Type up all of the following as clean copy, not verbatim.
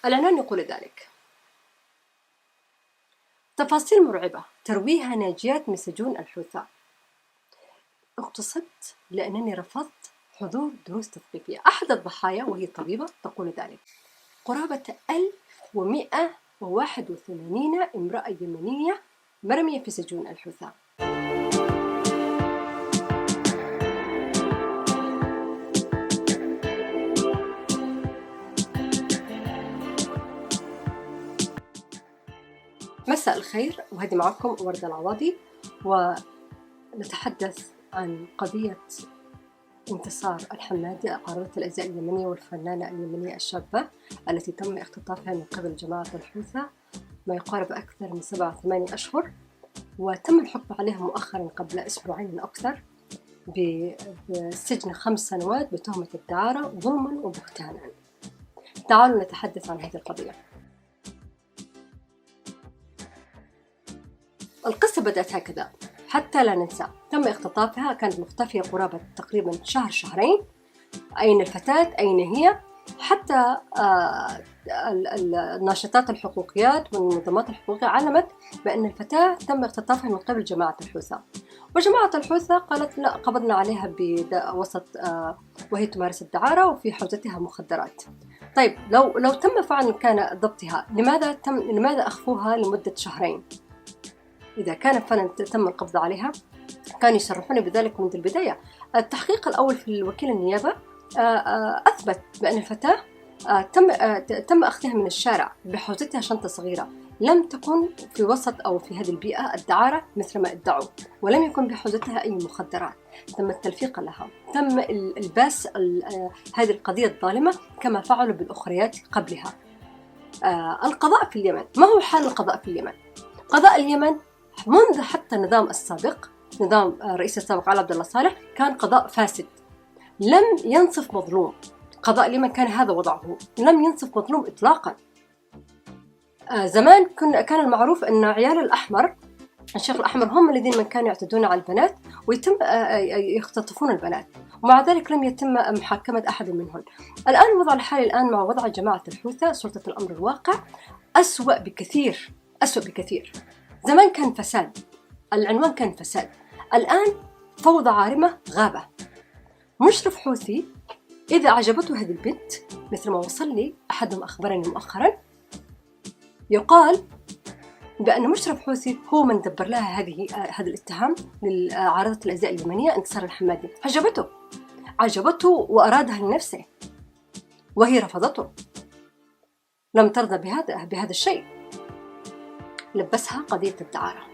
العنوان يقول ذلك: تفاصيل مرعبة ترويها ناجيات من سجون الحوثة. اغتصبت لأنني رفضت حضور دروس تثقيفية. أحد الضحايا وهي طبيبة تقول ذلك: قرابة 1181 امرأة يمنية مرمية في سجون الحوثة. مساء الخير، وهذه معكم وردة العواضي، ونتحدث عن قضية انتصار الحمادي عارضة الأزياء اليمنية والفنانة اليمنية الشابة التي تم اختطافها من قبل جماعة الحوثة ما يقارب أكثر من 7 أو 8 أشهر، وتم الحكم عليها مؤخرا قبل أسبوعين أو أكثر بسجن 5 سنوات بتهمة الدعارة ظلما وبهتانا. تعالوا نتحدث عن هذه القضية. القصة بدأت هكذا حتى لا ننسى. تم اختطافها، كانت مختفية قرابة تقريبا شهرين. أين الفتاة؟ أين هي؟ حتى الناشطات الحقوقيات والمنظمات الحقوقية علمت بأن الفتاة تم اختطافها من قبل جماعة الحوثة، وجماعة الحوثة قالت لا، قبضنا عليها بوسط وهي تمارس الدعارة وفي حوزتها مخدرات. طيب لو تم فعلا كان ضبطها، لماذا أخفوها لمدة شهرين؟ إذا كان فعلا تم القبض عليها كانوا يصرحون بذلك منذ البداية. التحقيق الأول في وكيل النيابة أثبت بأن الفتاة تم أخذها من الشارع بحوزتها شنطة صغيرة، لم تكن في وسط أو في هذه البيئة الدعارة مثل ما ادعوا، ولم يكن بحوزتها أي مخدرات. تم التلفيق لها، تم الباس هذه القضية الظالمة كما فعلوا بالأخريات قبلها. القضاء في اليمن، ما هو حال القضاء في اليمن؟ قضاء اليمن منذ حتى النظام السابق، نظام الرئيس السابق علي عبد الله صالح، كان قضاء فاسد، لم ينصف مظلوم. قضاء اليمن كان هذا وضعه، لم ينصف مظلوم إطلاقا. زمان كان المعروف أن عيال الأحمر، الشيخ الأحمر، هم الذين من كانوا يعتدون على البنات ويتم يختطفون البنات، ومع ذلك لم يتم محاكمة أحد منهم. الآن الوضع الحالي الآن مع وضع جماعة الحوثة، سلطة الأمر الواقع أسوأ بكثير، أسوأ بكثير. زمان كان فساد، العنوان كان فساد، الآن فوضى عارمة، غابة. مشرف حوثي إذا أعجبته هذه البنت، مثل ما وصل لي أحدهم أخبرني مؤخرا، يقال بأن مشرف حوثي هو من دبر لها هذا الاتهام لعارضة الأزياء اليمنية انتصار الحمادي. عجبته وأرادها لنفسه، وهي رفضته، لم ترضى بهذا الشيء. لبسها قضية الدعارة.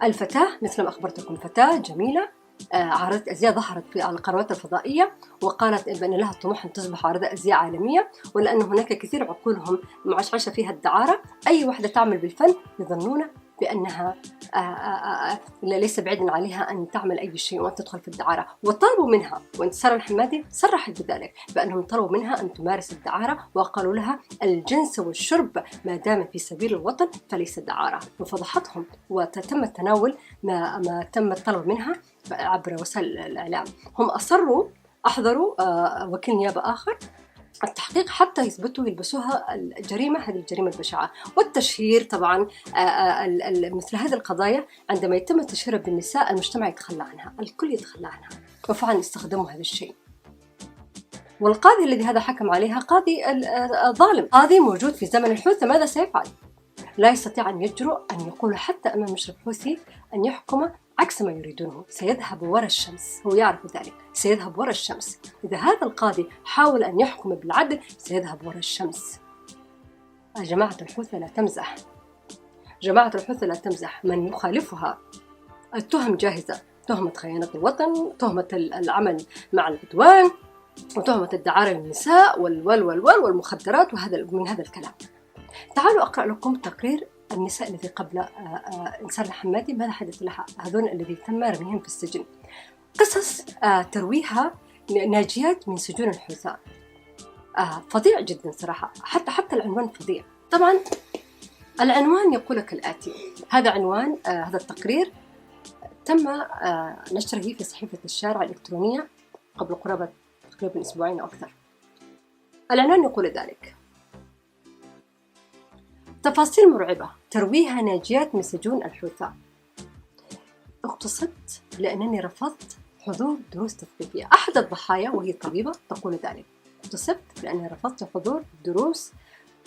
الفتاة مثل ما أخبرتكم فتاة جميلة عارضة أزياء، ظهرت في القنوات الفضائية وقالت بأن لها طموح أن تصبح عارضة أزياء عالمية، ولأن هناك كثير عقولهم معشعشة فيها الدعارة. أي واحدة تعمل بالفن يظنون بأنها ليس بعيدا عليها أن تعمل أي شيء وأن تدخل في الدعارة. وطلبوا منها، وانتصار الحمادي صرحت بذلك، بأنهم طلبوا منها أن تمارس الدعارة، وقالوا لها الجنس والشرب ما دام في سبيل الوطن فليس دعارة، وفضحتهم. وتم التناول ما تم الطلب منها عبر وسائل الإعلام. هم أصروا، أحضروا وكيل نيابة آخر التحقيق حتى يثبتوا يلبسوها الجريمة، هذه الجريمة البشعة. والتشهير طبعا مثل هذه القضايا عندما يتم تشهيرها بالنساء المجتمع يتخلى عنها، الكل يتخلى عنها، وفعلا استخدموا هذا الشيء. والقاضي الذي هذا حكم عليها قاضي ظالم، قاضي موجود في زمن الحوثة، ماذا سيفعل؟ لا يستطيع أن يجرؤ أن يقول حتى أمام مشرف حوثي أن يحكم عكس ما يريدونه. سيذهب وراء الشمس، هو يعرف ذلك، سيذهب وراء الشمس. إذا هذا القاضي حاول أن يحكم بالعدل سيذهب وراء الشمس. جماعة الحوثة لا تمزح، جماعة الحوثة لا تمزح. من يخالفها التهم جاهزة: تهمة خيانة الوطن، تهمة العمل مع العدوان، وتهمة الدعارة للنساء والمخدرات، وهذا من هذا الكلام. تعالوا أقرأ لكم تقرير النساء الذي قبل انتصار الحمادي، ماذا حدث لها، هذول الذي تم رميهم في السجن. قصص ترويها ناجيات من سجون الحوثة، فظيع جدا صراحة. حتى العنوان فظيع. طبعا العنوان يقول كالآتي، هذا عنوان هذا التقرير تم نشره في صحيفة الشارع الإلكترونية قبل قرابة تقريبا أسبوعين أو أكثر. العنوان يقول ذلك. تفاصيل مرعبة ترويها ناجيات من سجون الحوثة. اغتصبت لأنني رفضت حضور دروس تثقيفية. أحد الضحايا وهي طبيبة تقول ذلك: اغتصبت لأنني رفضت حضور دروس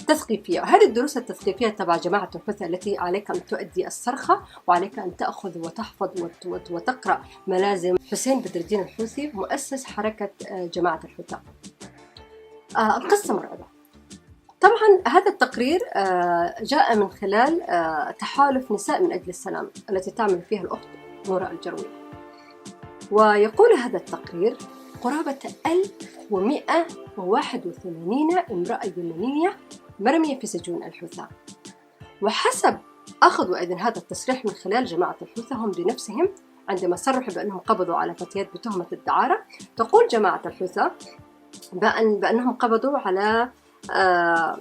تثقيفية. هذه الدروس التثقيفية تبع جماعة الحوثة التي عليك أن تؤدي الصرخة، وعليك أن تأخذ وتحفظ وتقرأ ملازم حسين بدر الدين الحوثي مؤسس حركة جماعة الحوثة. القصة مرعبة. طبعا هذا التقرير جاء من خلال تحالف نساء من أجل السلام التي تعمل فيها الأخت نورة الجروي. ويقول هذا التقرير: قرابة 1181 امرأة يمنية مرمية في سجون الحوثة. وحسب أخذ وإذن هذا التصريح من خلال جماعة الحوثة هم بنفسهم عندما صرحوا بأنهم قبضوا على فتيات بتهمة الدعارة، تقول جماعة الحوثة بأنهم قبضوا على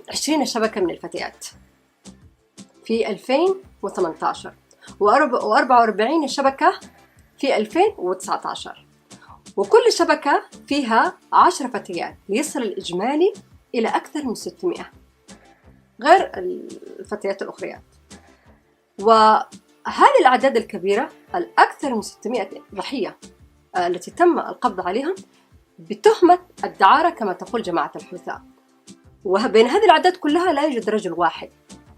20 شبكة من الفتيات في 2018 و44 شبكة في 2019، وكل شبكة فيها 10 فتيات ليصل الإجمالي إلى أكثر من 600 غير الفتيات الأخريات. وهذه الأعداد الكبيرة الأكثر من 600 ضحية التي تم القبض عليهم بتهمة الدعارة كما تقول جماعة الحوثة. وبين هذه الأعداد كلها لا يوجد رجل واحد.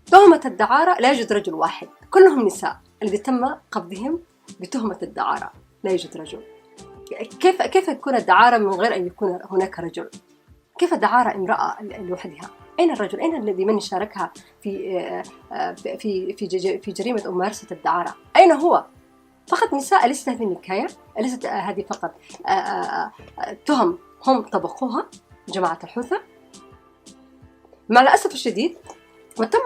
تهمة الدعارة لا يوجد رجل واحد، كلهم نساء الذي تم قبضهم بتهمة الدعارة، لا يوجد رجل. كيف يكون الدعارة من غير أن يكون هناك رجل؟ كيف الدعارة امرأة لوحدها؟ أين الرجل؟ أين الذي من شاركها في جريمة أو ممارسة الدعارة؟ أين هو؟ فقط نساء. أليست هذه النكاية؟ أليست هذه فقط تهم هم طبقوها جماعة الحوثة؟ مع الأسف الشديد وتم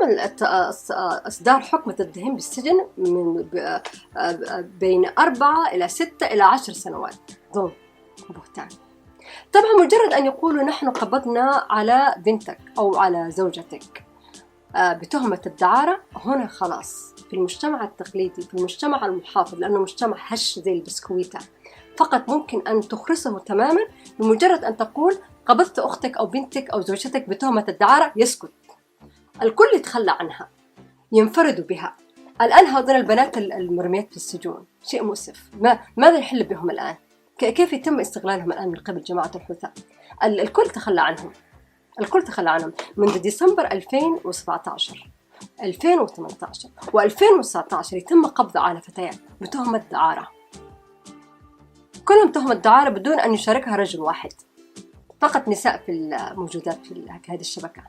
إصدار حكم ضدهم بالسجن من بين 4 إلى 6 إلى 10 سنوات ظلم بهتان. طبعا مجرد أن يقولوا نحن قبضنا على بنتك أو على زوجتك بتهمة الدعارة، هنا خلاص في المجتمع التقليدي، في المجتمع المحافظ، لأنه مجتمع هش زي البسكويتة، فقط ممكن أن تخرسه تماما بمجرد أن تقول قبضت أختك أو بنتك أو زوجتك بتهمة الدعارة، يسكت الكل، يتخلى عنها، ينفردوا بها. الآن هذول البنات المرميات في السجون شيء مؤسف. ماذا يحل بهم الآن؟ كيف يتم استغلالهم الآن من قبل جماعة الحوثة؟ الكل تخلى عنهم، الكل تخلى عنهم منذ ديسمبر 2017 2018 و2019 يتم قبض على فتيات بتهمة دعارة، كلهم تهمة دعارة بدون أن يشاركها رجل واحد، فقط نساء في الموجودات في هذه الشبكة.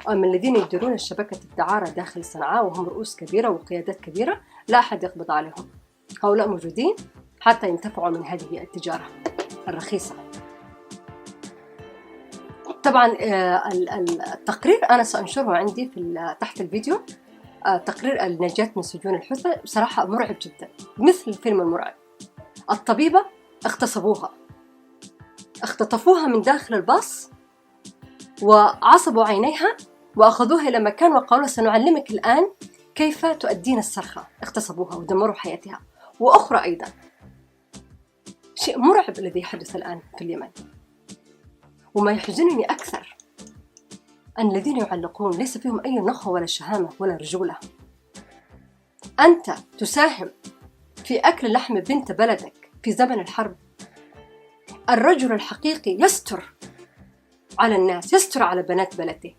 أما الذين يديرون شبكة الدعارة داخل صنعاء وهم رؤوس كبيرة وقيادات كبيرة لا أحد يقبض عليهم، هؤلاء موجودين حتى ينتفعوا من هذه التجارة الرخيصة. طبعا التقرير أنا سأنشره عندي في تحت الفيديو، تقرير الناجيات من سجون الحوثة بصراحة مرعب جدا، مثل الفيلم المرعب. الطبيبة اغتصبوها، اختطفوها من داخل الباص وعصبوا عينيها وأخذوها إلى مكان وقالوا سنعلمك الآن كيف تؤدين الصرخة. اغتصبوها ودمروا حياتها. وأخرى أيضا شيء مرعب الذي يحدث الآن في اليمن. وما يحزنني أكثر أن الذين يعلقون ليس فيهم أي نخوة ولا شهامة ولا رجولة. أنت تساهم في أكل لحم بنت بلدك في زمن الحرب. الرجل الحقيقي يستر على الناس، يستر على بنات بلده،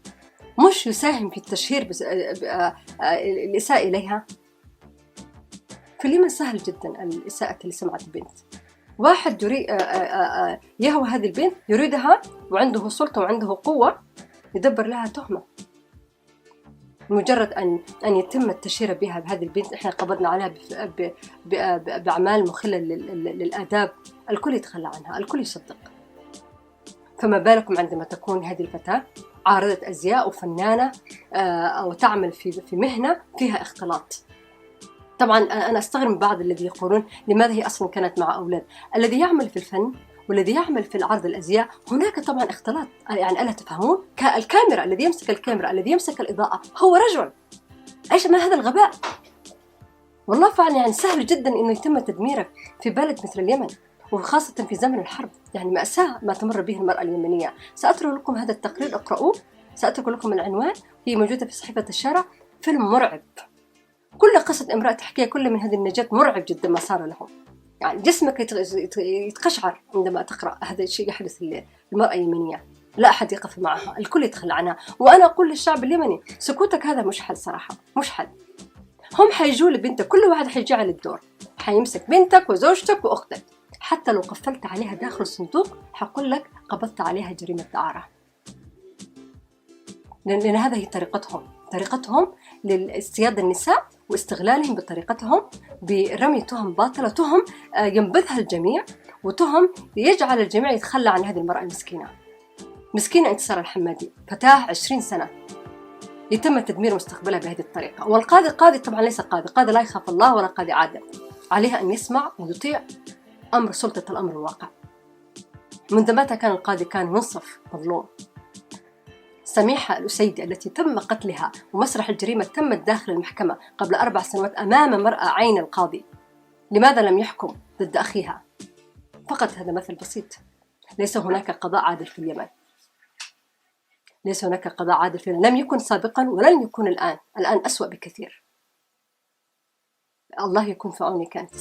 مش يساهم في التشهير الإساءة إليها. في اليمن سهل جدا الإساءة اللي سمعت البنت. واحد يهوى هذه البنت، يريدها وعنده سلطة وعنده قوة، يدبر لها تهمة. مجرد أن يتم التشهير بها بهذه البنت، إحنا قبضنا عليها بأعمال مخلة للآداب، الكل يتخلى عنها، الكل يصدق. فما بالكم عندما تكون هذه الفتاة عارضة أزياء وفنانة أو تعمل في مهنة فيها اختلاط. طبعا أنا أستغرب من بعض الذي يقولون لماذا هي أصلا كانت مع أولاد. الذي يعمل في الفن والذي يعمل في العرض الأزياء هناك طبعا اختلاط، يعني ألا تفهمون؟ الكاميرا، الذي يمسك الكاميرا، الذي يمسك الإضاءة هو رجل. إيش ما هذا الغباء؟ والله فعلا يعني سهل جدا إنه يتم تدميرك في بلد مثل اليمن، وخاصة في زمن الحرب، يعني مأساة ما تمر به المرأة اليمنية. سأترك لكم هذا التقرير، اقرأوه، سأترك لكم العنوان، هي موجودة في صحيفة الشارع. فيلم مرعب، كل قصة امرأة تحكيها كل من هذه النجاة مرعب جدا ما صار لهم. يعني جسمك يتقشعر عندما تقرأ هذا الشيء يحدث للمرأة اليمنية. لا أحد يقف معها، الكل يتخلى عنها. وأنا أقول للشعب اليمني سكوتك هذا مش حل صراحة، مش حل. هم حيجوا لبنتك، كل واحد حيجي على الدور، حيمسك بنتك وزوجتك وأختك، حتى لو قفلت عليها داخل الصندوق حقول لك قبضت عليها جريمة دعارة. لأن هذا هي طريقتهم لاصطياد النساء واستغلالهم بطريقتهم، برمي تهم باطلة، تهم ينبذها الجميع، وتهم يجعل الجميع يتخلى عن هذه المرأة المسكينة. مسكينة انتصار الحمادي، فتاة 20 سنة يتم تدمير مستقبلها بهذه الطريقة. والقاضي طبعا ليس قاضي لا يخاف الله ولا قاضي عادل، عليها أن يسمع ويطيع أمر سلطة الأمر الواقع. منذ متى كان القاضي كان ينصف مظلوم؟ سميحة الأسيدي التي تم قتلها ومسرح الجريمة تمت داخل المحكمة قبل 4 سنوات أمام مرأى عين القاضي، لماذا لم يحكم ضد أخيها؟ فقط هذا مثل بسيط. ليس هناك قضاء عادل في اليمن، ليس هناك قضاء عادل في اليمن، لم يكن سابقا ولن يكون الآن أسوأ بكثير. الله يكون في عونك أنت.